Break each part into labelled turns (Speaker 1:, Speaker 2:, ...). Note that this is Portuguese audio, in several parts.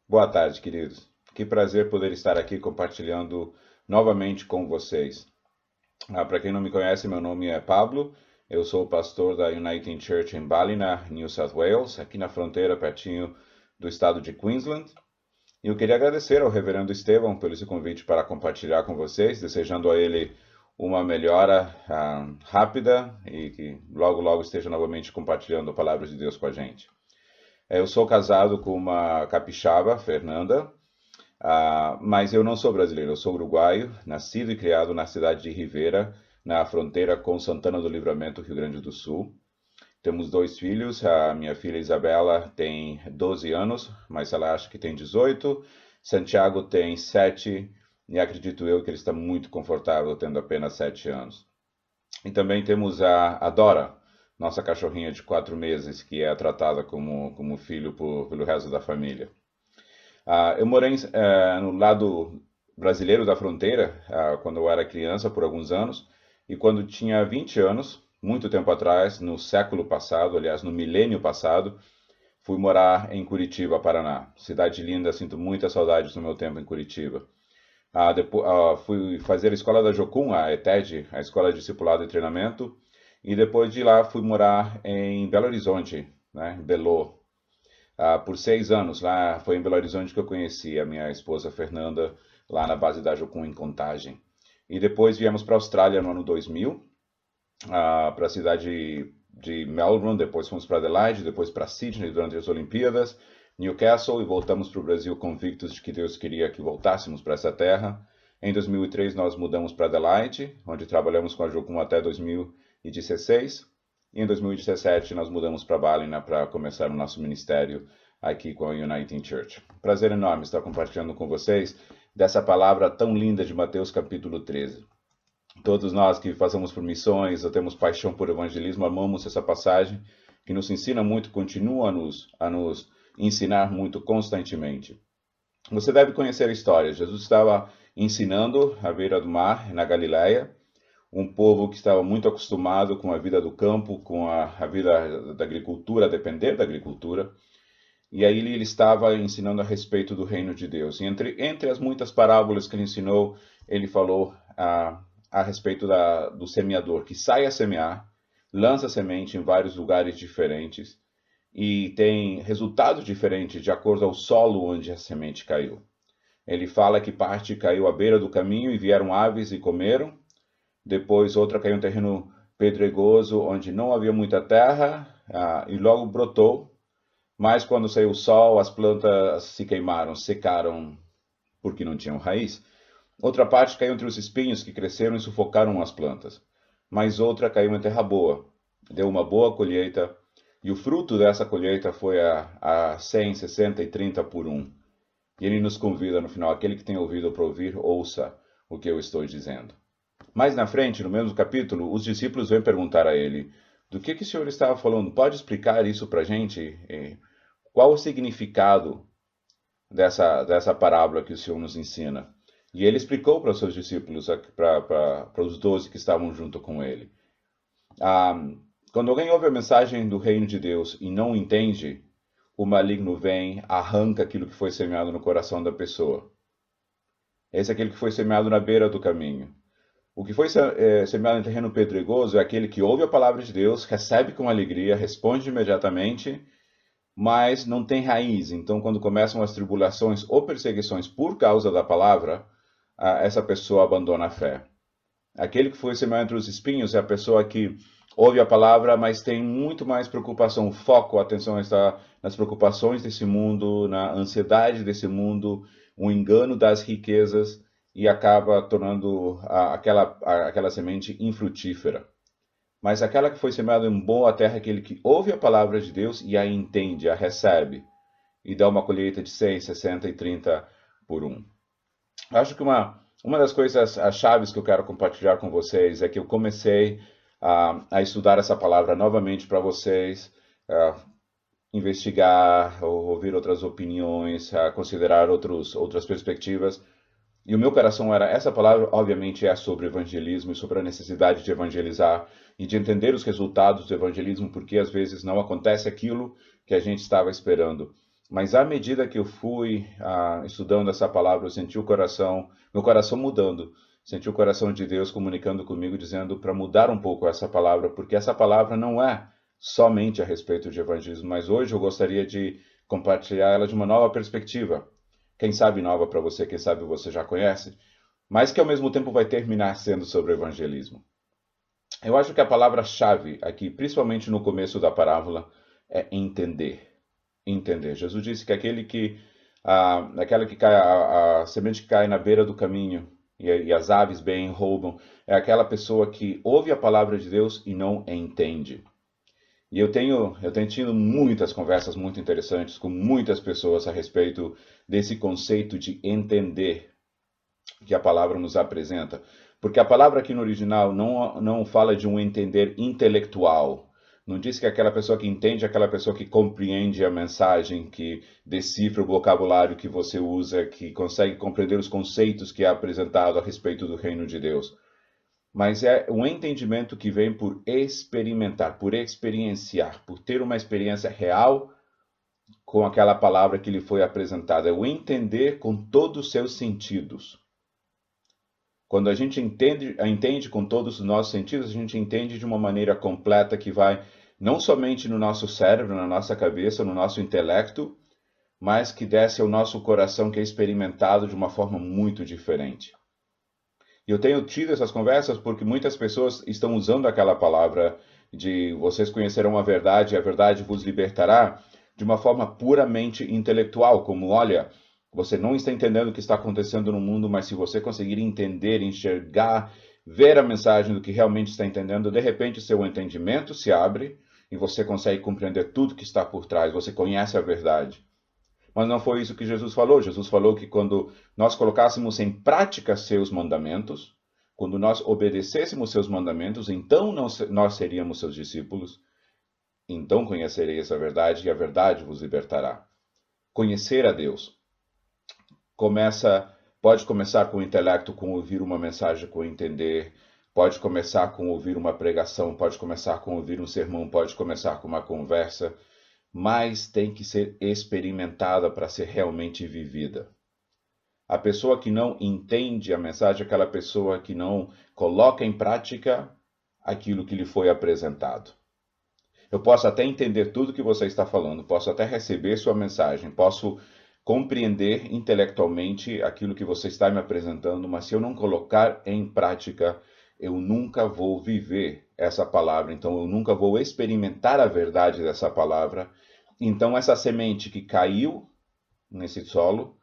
Speaker 1: Boa tarde, queridos. Que prazer poder estar aqui compartilhando novamente com vocês. Para quem não me conhece, meu nome é Pablo. Eu sou o pastor da Uniting Church em Ballina, New South Wales, aqui na fronteira, pertinho do estado de Queensland. E eu queria agradecer ao reverendo Estevão pelo esse convite para compartilhar com vocês, desejando a ele uma melhora rápida e que logo, logo esteja novamente compartilhando a palavra de Deus com a gente. Eu sou casado com uma capixaba, Fernanda, mas eu não sou brasileiro, eu sou uruguaio, nascido e criado na cidade de Rivera, na fronteira com Santana do Livramento, Rio Grande do Sul. Temos dois filhos, a minha filha Isabela tem 12 anos, mas ela acha que tem 18. Santiago tem 7 e acredito eu que ele está muito confortável tendo apenas 7 anos. E também temos a Dora, nossa cachorrinha de 4 meses, que é tratada como filho pelo resto da família. Eu morei no lado brasileiro da fronteira quando eu era criança, por alguns anos, e quando tinha 20 anos, muito tempo atrás, no século passado, aliás, no milênio passado, fui morar em Curitiba, Paraná. Cidade linda, sinto muitas saudades do meu tempo em Curitiba. Fui fazer a escola da Jocum, a ETED, a Escola de Discipulado e Treinamento, e depois de lá fui morar em Belo Horizonte, né, Belo, por 6 anos. Lá foi em Belo Horizonte que eu conheci a minha esposa Fernanda, lá na base da Jocum em Contagem. E depois viemos para a Austrália no ano 2000, para a cidade de Melbourne, depois fomos para Adelaide, depois para Sydney durante as Olimpíadas, Newcastle, e voltamos para o Brasil convictos de que Deus queria que voltássemos para essa terra. Em 2003 nós mudamos para Adelaide, onde trabalhamos com a Jocum até 2016. E em 2017 nós mudamos para Ballina para começar o nosso ministério aqui com a Uniting Church. Prazer enorme estar compartilhando com vocês dessa palavra tão linda de Mateus capítulo 13. Todos nós que passamos por missões ou temos paixão por evangelismo, amamos essa passagem que nos ensina muito, continua a nos ensinar muito constantemente. Você deve conhecer a história. Jesus estava ensinando à beira do mar, na Galileia, um povo que estava muito acostumado com a vida do campo, com a vida da agricultura, a depender da agricultura. E aí ele estava ensinando a respeito do reino de Deus. E entre as muitas parábolas que ele ensinou, ele falou a respeito do semeador, que sai a semear, lança semente em vários lugares diferentes e tem resultados diferentes de acordo ao solo onde a semente caiu. Ele fala que parte caiu à beira do caminho e vieram aves e comeram. Depois outra caiu em terreno pedregoso, onde não havia muita terra, e logo brotou. Mas quando saiu o sol, as plantas se queimaram, secaram, porque não tinham raiz. Outra parte caiu entre os espinhos que cresceram e sufocaram as plantas. Mas outra caiu em terra boa, deu uma boa colheita, e o fruto dessa colheita foi a 100, 60 e 30 por um. E ele nos convida no final, aquele que tem ouvido para ouvir, ouça o que eu estou dizendo. Mais na frente, no mesmo capítulo, os discípulos vêm perguntar a ele: do que o senhor estava falando? Pode explicar isso para a gente? Qual o significado dessa parábola que o senhor nos ensina? E ele explicou para os seus discípulos, para os 12 que estavam junto com ele. Quando alguém ouve a mensagem do reino de Deus e não entende, o maligno vem, arranca aquilo que foi semeado no coração da pessoa. Esse é aquele que foi semeado na beira do caminho. O que foi semeado em terreno pedregoso é aquele que ouve a palavra de Deus, recebe com alegria, responde imediatamente, mas não tem raiz. Então, quando começam as tribulações ou perseguições por causa da palavra, essa pessoa abandona a fé. Aquele que foi semeado entre os espinhos é a pessoa que ouve a palavra, mas tem muito mais preocupação, foco, a atenção está nas preocupações desse mundo, na ansiedade desse mundo, o engano das riquezas, e acaba tornando aquela semente infrutífera. Mas aquela que foi semeada em boa terra é aquele que ouve a palavra de Deus e a entende, a recebe, e dá uma colheita de 100, 60 e 30 por um. Acho que uma das coisas, as chaves que eu quero compartilhar com vocês é que eu comecei a estudar essa palavra novamente para vocês, investigar, ouvir outras opiniões, considerar outras perspectivas. E o meu coração era, essa palavra obviamente é sobre evangelismo e sobre a necessidade de evangelizar e de entender os resultados do evangelismo, porque às vezes não acontece aquilo que a gente estava esperando. Mas à medida que eu fui estudando essa palavra, eu senti meu coração mudando. Senti o coração de Deus comunicando comigo, dizendo para mudar um pouco essa palavra, porque essa palavra não é somente a respeito de evangelismo, mas hoje eu gostaria de compartilhar ela de uma nova perspectiva. Quem sabe nova para você, quem sabe você já conhece, mas que ao mesmo tempo vai terminar sendo sobre o evangelismo. Eu acho que a palavra-chave aqui, principalmente no começo da parábola, é entender. Entender. Jesus disse que aquela que cai, a semente que cai na beira do caminho e as aves bem roubam, é aquela pessoa que ouve a palavra de Deus e não entende. E eu tenho tido muitas conversas muito interessantes com muitas pessoas a respeito desse conceito de entender que a palavra nos apresenta. Porque a palavra aqui no original não fala de um entender intelectual. Não diz que aquela pessoa que entende é aquela pessoa que compreende a mensagem, que decifra o vocabulário que você usa, que consegue compreender os conceitos que é apresentado a respeito do reino de Deus. Mas é um entendimento que vem por experimentar, por experienciar, por ter uma experiência real com aquela palavra que lhe foi apresentada. É o entender com todos os seus sentidos. Quando a gente entende com todos os nossos sentidos, a gente entende de uma maneira completa que vai não somente no nosso cérebro, na nossa cabeça, no nosso intelecto, mas que desce ao nosso coração, que é experimentado de uma forma muito diferente. E eu tenho tido essas conversas porque muitas pessoas estão usando aquela palavra de vocês conhecerão a verdade e a verdade vos libertará, de uma forma puramente intelectual, como olha, você não está entendendo o que está acontecendo no mundo, mas se você conseguir entender, enxergar, ver a mensagem do que realmente está entendendo, de repente seu entendimento se abre e você consegue compreender tudo que está por trás, você conhece a verdade. Mas não foi isso que Jesus falou. Jesus falou que quando nós colocássemos em prática seus mandamentos, quando nós obedecêssemos seus mandamentos, então nós seríamos seus discípulos, então conhecereis a verdade e a verdade vos libertará. Conhecer a Deus pode começar com o intelecto, com ouvir uma mensagem, com entender, pode começar com ouvir uma pregação, pode começar com ouvir um sermão, pode começar com uma conversa, mas tem que ser experimentada para ser realmente vivida. A pessoa que não entende a mensagem é aquela pessoa que não coloca em prática aquilo que lhe foi apresentado. Eu posso até entender tudo que você está falando, posso até receber sua mensagem, posso compreender intelectualmente aquilo que você está me apresentando, mas se eu não colocar em prática, eu nunca vou viver essa palavra, então eu nunca vou experimentar a verdade dessa palavra. Então essa semente que caiu nesse solo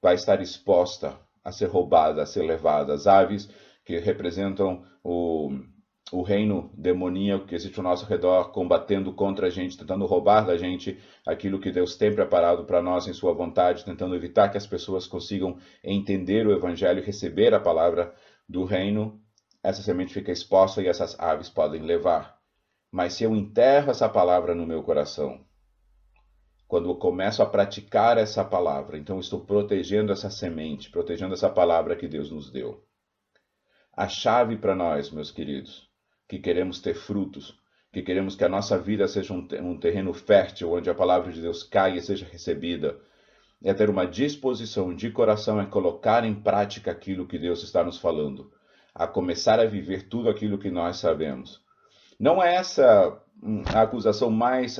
Speaker 1: vai estar exposta a ser roubada, a ser levada. As aves que representam o reino demoníaco que existe ao nosso redor, combatendo contra a gente, tentando roubar da gente aquilo que Deus tem preparado para nós em sua vontade, tentando evitar que as pessoas consigam entender o evangelho e receber a palavra do reino. Essa semente fica exposta e essas aves podem levar. Mas se eu enterro essa palavra no meu coração, quando eu começo a praticar essa palavra, então eu estou protegendo essa semente, protegendo essa palavra que Deus nos deu. A chave para nós, meus queridos, que queremos ter frutos, que queremos que a nossa vida seja um terreno fértil, onde a palavra de Deus caia e seja recebida, é ter uma disposição de coração a colocar em prática aquilo que Deus está nos falando, a começar a viver tudo aquilo que nós sabemos. Não é essa a acusação mais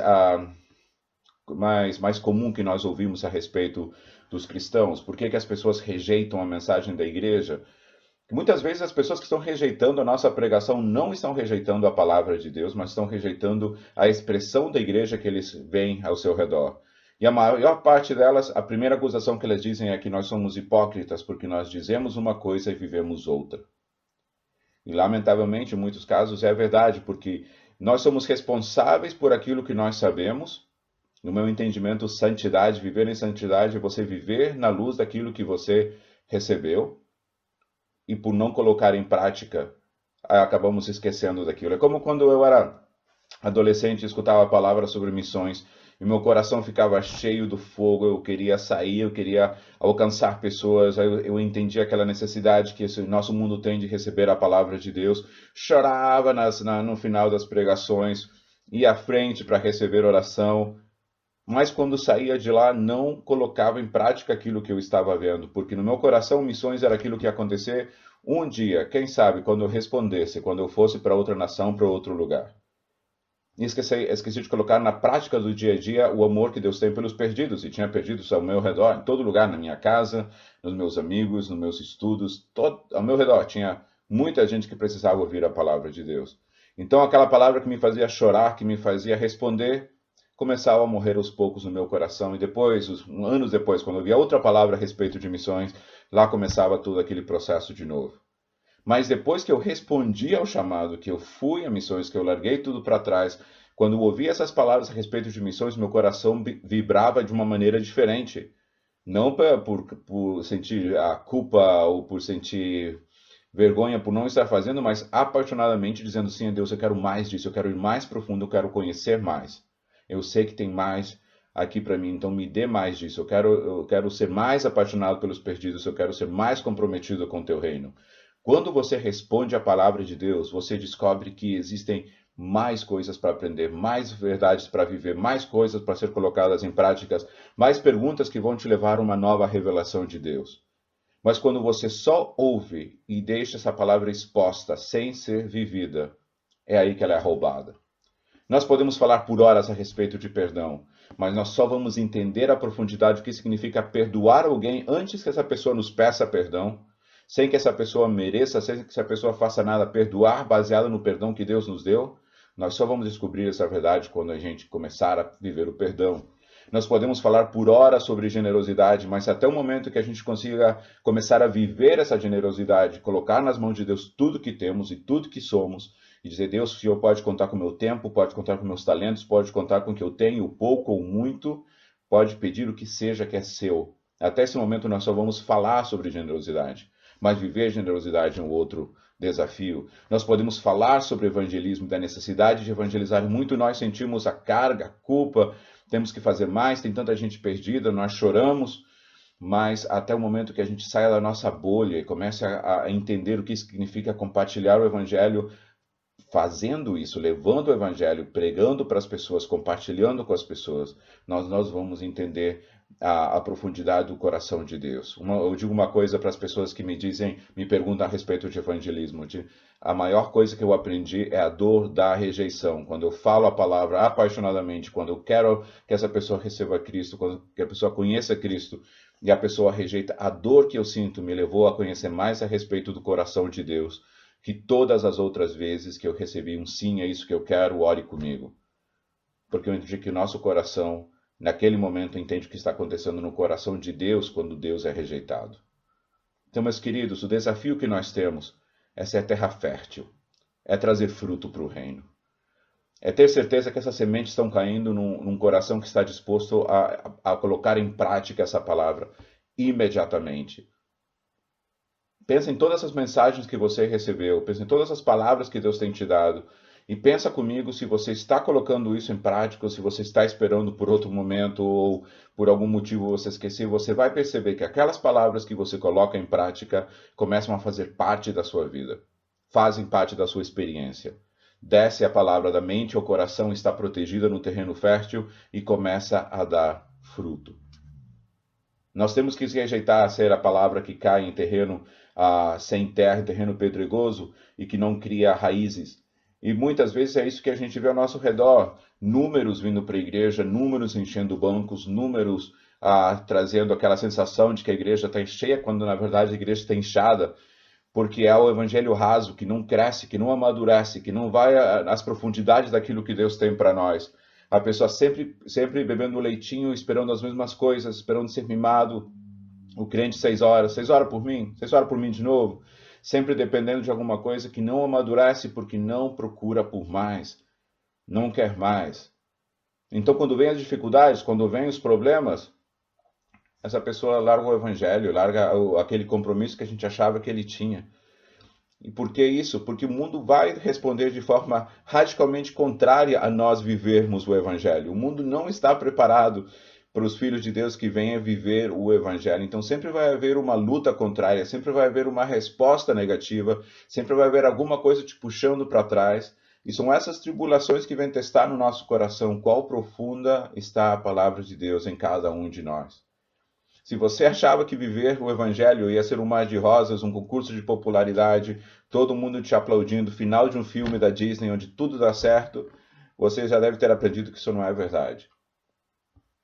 Speaker 1: comum que nós ouvimos a respeito dos cristãos? Por que as pessoas rejeitam a mensagem da igreja? Muitas vezes as pessoas que estão rejeitando a nossa pregação não estão rejeitando a palavra de Deus, mas estão rejeitando a expressão da igreja que eles veem ao seu redor. E a maior parte delas, a primeira acusação que elas dizem é que nós somos hipócritas porque nós dizemos uma coisa e vivemos outra. E lamentavelmente, em muitos casos, é verdade, porque nós somos responsáveis por aquilo que nós sabemos. No meu entendimento, santidade, viver em santidade é você viver na luz daquilo que você recebeu. E por não colocar em prática, acabamos esquecendo daquilo. É como quando eu era adolescente e escutava a palavra sobre missões, e meu coração ficava cheio do fogo, eu queria sair, eu queria alcançar pessoas, eu entendia aquela necessidade que esse nosso mundo tem de receber a palavra de Deus, chorava no final das pregações, ia à frente para receber oração, mas quando saía de lá não colocava em prática aquilo que eu estava vendo, porque no meu coração missões era aquilo que ia acontecer um dia, quem sabe, quando eu respondesse, quando eu fosse para outra nação, para outro lugar. E esqueci de colocar na prática do dia a dia o amor que Deus tem pelos perdidos, e tinha perdidos ao meu redor, em todo lugar, na minha casa, nos meus amigos, nos meus estudos, ao meu redor tinha muita gente que precisava ouvir a palavra de Deus. Então aquela palavra que me fazia chorar, que me fazia responder, começava a morrer aos poucos no meu coração, e depois, anos depois, quando eu via outra palavra a respeito de missões, lá começava todo aquele processo de novo. Mas depois que eu respondi ao chamado, que eu fui a missões, que eu larguei tudo para trás, quando eu ouvi essas palavras a respeito de missões, meu coração vibrava de uma maneira diferente. Não por sentir a culpa ou por sentir vergonha por não estar fazendo, mas apaixonadamente dizendo sim a Deus, eu quero mais disso, eu quero ir mais profundo, eu quero conhecer mais. Eu sei que tem mais aqui para mim, então me dê mais disso. Eu quero ser mais apaixonado pelos perdidos, eu quero ser mais comprometido com o teu reino. Quando você responde à palavra de Deus, você descobre que existem mais coisas para aprender, mais verdades para viver, mais coisas para ser colocadas em práticas, mais perguntas que vão te levar a uma nova revelação de Deus. Mas quando você só ouve e deixa essa palavra exposta sem ser vivida, é aí que ela é roubada. Nós podemos falar por horas a respeito de perdão, mas nós só vamos entender a profundidade do que significa perdoar alguém antes que essa pessoa nos peça perdão, sem que essa pessoa mereça, sem que essa pessoa faça nada, perdoar baseado no perdão que Deus nos deu. Nós só vamos descobrir essa verdade quando a gente começar a viver o perdão. Nós podemos falar por horas sobre generosidade, mas até o momento que a gente consiga começar a viver essa generosidade, colocar nas mãos de Deus tudo que temos e tudo que somos, e dizer, Deus, o Senhor pode contar com o meu tempo, pode contar com meus talentos, pode contar com o que eu tenho, pouco ou muito, pode pedir o que seja que é seu. Até esse momento nós só vamos falar sobre generosidade, mas viver generosidade é um outro desafio. Nós podemos falar sobre evangelismo, da necessidade de evangelizar. Muito nós sentimos a carga, a culpa, temos que fazer mais, tem tanta gente perdida, nós choramos, mas até o momento que a gente saia da nossa bolha e comece a entender o que significa compartilhar o evangelho, fazendo isso, levando o evangelho, pregando para as pessoas, compartilhando com as pessoas, nós vamos entender a profundidade do coração de Deus. Eu digo uma coisa para as pessoas que me perguntam a respeito de evangelismo. A maior coisa que eu aprendi é a dor da rejeição. Quando eu falo a palavra apaixonadamente, quando eu quero que essa pessoa receba Cristo, que a pessoa conheça Cristo, e a pessoa rejeita, a dor que eu sinto me levou a conhecer mais a respeito do coração de Deus, que todas as outras vezes que eu recebi um sim, é isso que eu quero, ore comigo. Porque eu entendi que o nosso coração, naquele momento, entende o que está acontecendo no coração de Deus quando Deus é rejeitado. Então, meus queridos, o desafio que nós temos é ser terra fértil, é trazer fruto para o reino. É ter certeza que essas sementes estão caindo num coração que está disposto a colocar em prática essa palavra imediatamente. Pensa em todas as mensagens que você recebeu, pensa em todas as palavras que Deus tem te dado, e pensa comigo se você está colocando isso em prática, ou se você está esperando por outro momento, ou por algum motivo você esqueceu, você vai perceber que aquelas palavras que você coloca em prática começam a fazer parte da sua vida, fazem parte da sua experiência. Desce a palavra da mente ao coração, está protegida no terreno fértil e começa a dar fruto. Nós temos que rejeitar a ser a palavra que cai em terreno sem terra, em terreno pedregoso e que não cria raízes. E muitas vezes é isso que a gente vê ao nosso redor. Números vindo para a igreja, números enchendo bancos, números trazendo aquela sensação de que a igreja está cheia, quando na verdade a igreja está inchada, porque é o evangelho raso, que não cresce, que não amadurece, que não vai às profundidades daquilo que Deus tem para nós. A pessoa sempre bebendo leitinho, esperando as mesmas coisas, esperando ser mimado. O crente 6 horas por mim, 6 horas por mim de novo. Sempre dependendo de alguma coisa que não amadurece porque não procura por mais, não quer mais. Então, quando vem as dificuldades, quando vem os problemas, essa pessoa larga o evangelho, larga aquele compromisso que a gente achava que ele tinha. E por que isso? Porque o mundo vai responder de forma radicalmente contrária a nós vivermos o evangelho. O mundo não está preparado para os filhos de Deus que venham viver o evangelho. Então sempre vai haver uma luta contrária, sempre vai haver uma resposta negativa, sempre vai haver alguma coisa te puxando para trás. E são essas tribulações que vêm testar no nosso coração qual profunda está a palavra de Deus em cada um de nós. Se você achava que viver o Evangelho ia ser um mar de rosas, um concurso de popularidade, todo mundo te aplaudindo, final de um filme da Disney onde tudo dá certo, você já deve ter aprendido que isso não é verdade.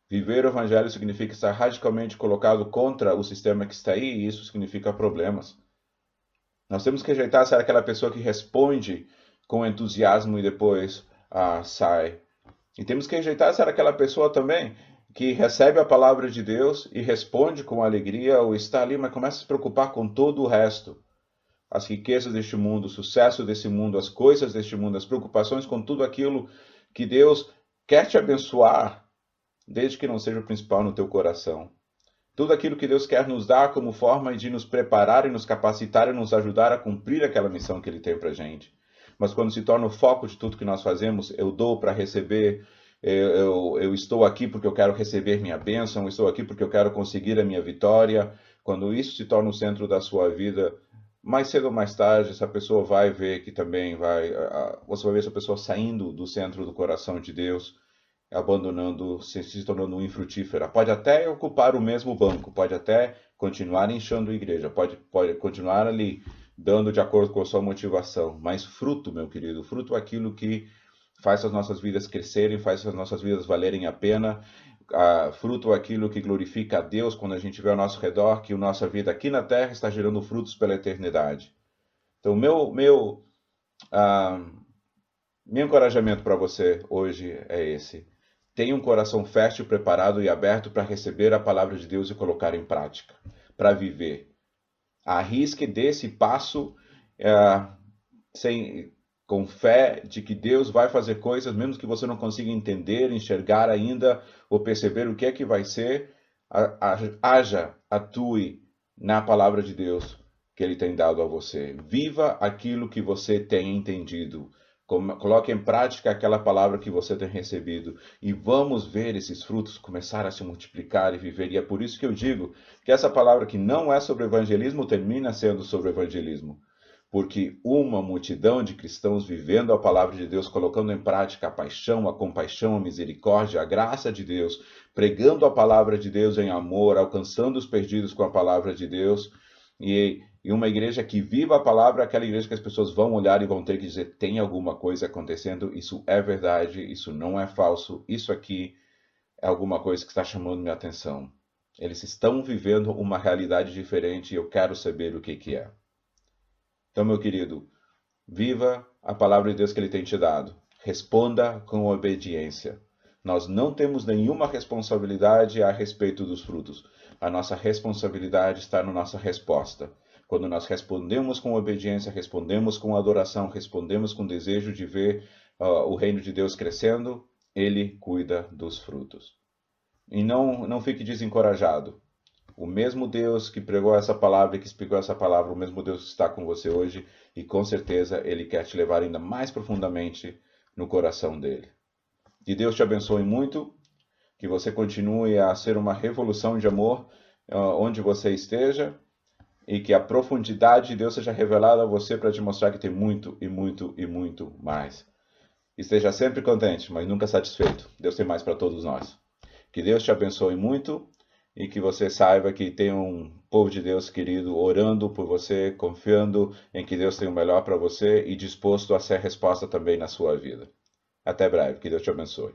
Speaker 1: Viver o Evangelho significa estar radicalmente colocado contra o sistema que está aí, e isso significa problemas. Nós temos que rejeitar ser aquela pessoa que responde com entusiasmo e depois sai. E temos que rejeitar ser aquela pessoa também que recebe a palavra de Deus e responde com alegria ou está ali, mas começa a se preocupar com todo o resto. As riquezas deste mundo, o sucesso desse mundo, as coisas deste mundo, as preocupações com tudo aquilo que Deus quer te abençoar, desde que não seja o principal no teu coração. Tudo aquilo que Deus quer nos dar como forma de nos preparar e nos capacitar e nos ajudar a cumprir aquela missão que Ele tem para a gente. Mas quando se torna o foco de tudo que nós fazemos, eu dou para receber, eu estou aqui porque eu quero receber minha bênção, eu estou aqui porque eu quero conseguir a minha vitória. Quando isso se torna o centro da sua vida, mais cedo ou mais tarde, essa pessoa vai ver que também você vai ver essa pessoa saindo do centro do coração de Deus, abandonando, se tornando infrutífera. Pode até ocupar o mesmo banco, pode até continuar inchando a igreja, pode continuar ali dando de acordo com a sua motivação, mas fruto, meu querido, fruto é aquilo que faz as nossas vidas crescerem, faz as nossas vidas valerem a pena, fruto é aquilo que glorifica a Deus quando a gente vê ao nosso redor que a nossa vida aqui na terra está gerando frutos pela eternidade. Então, meu encorajamento para você hoje é esse. Tenha um coração fértil, preparado e aberto para receber a palavra de Deus e colocar em prática, para viver. Arrisque desse passo com fé de que Deus vai fazer coisas, mesmo que você não consiga entender, enxergar ainda, ou perceber o que é que vai ser, atue na palavra de Deus que Ele tem dado a você. Viva aquilo que você tem entendido. Coloque em prática aquela palavra que você tem recebido e vamos ver esses frutos começar a se multiplicar e viver. E é por isso que eu digo que essa palavra que não é sobre evangelismo termina sendo sobre evangelismo. Porque uma multidão de cristãos vivendo a palavra de Deus, colocando em prática a paixão, a compaixão, a misericórdia, a graça de Deus, pregando a palavra de Deus em amor, alcançando os perdidos com a palavra de Deus, e uma igreja que viva a palavra é aquela igreja que as pessoas vão olhar e vão ter que dizer, tem alguma coisa acontecendo, isso é verdade, isso não é falso, isso aqui é alguma coisa que está chamando minha atenção. Eles estão vivendo uma realidade diferente e eu quero saber o que é. Então, meu querido, viva a palavra de Deus que Ele tem te dado. Responda com obediência. Nós não temos nenhuma responsabilidade a respeito dos frutos. A nossa responsabilidade está na nossa resposta. Quando nós respondemos com obediência, respondemos com adoração, respondemos com desejo de ver o reino de Deus crescendo, Ele cuida dos frutos. E não fique desencorajado. O mesmo Deus que pregou essa palavra e que explicou essa palavra, o mesmo Deus está com você hoje e com certeza Ele quer te levar ainda mais profundamente no coração dele. Que Deus te abençoe muito, que você continue a ser uma revolução de amor onde você esteja e que a profundidade de Deus seja revelada a você para te mostrar que tem muito e muito e muito mais. Esteja sempre contente, mas nunca satisfeito. Deus tem mais para todos nós. Que Deus te abençoe muito e que você saiba que tem um povo de Deus querido orando por você, confiando em que Deus tem o melhor para você e disposto a ser resposta também na sua vida. Até breve. Que Deus te abençoe.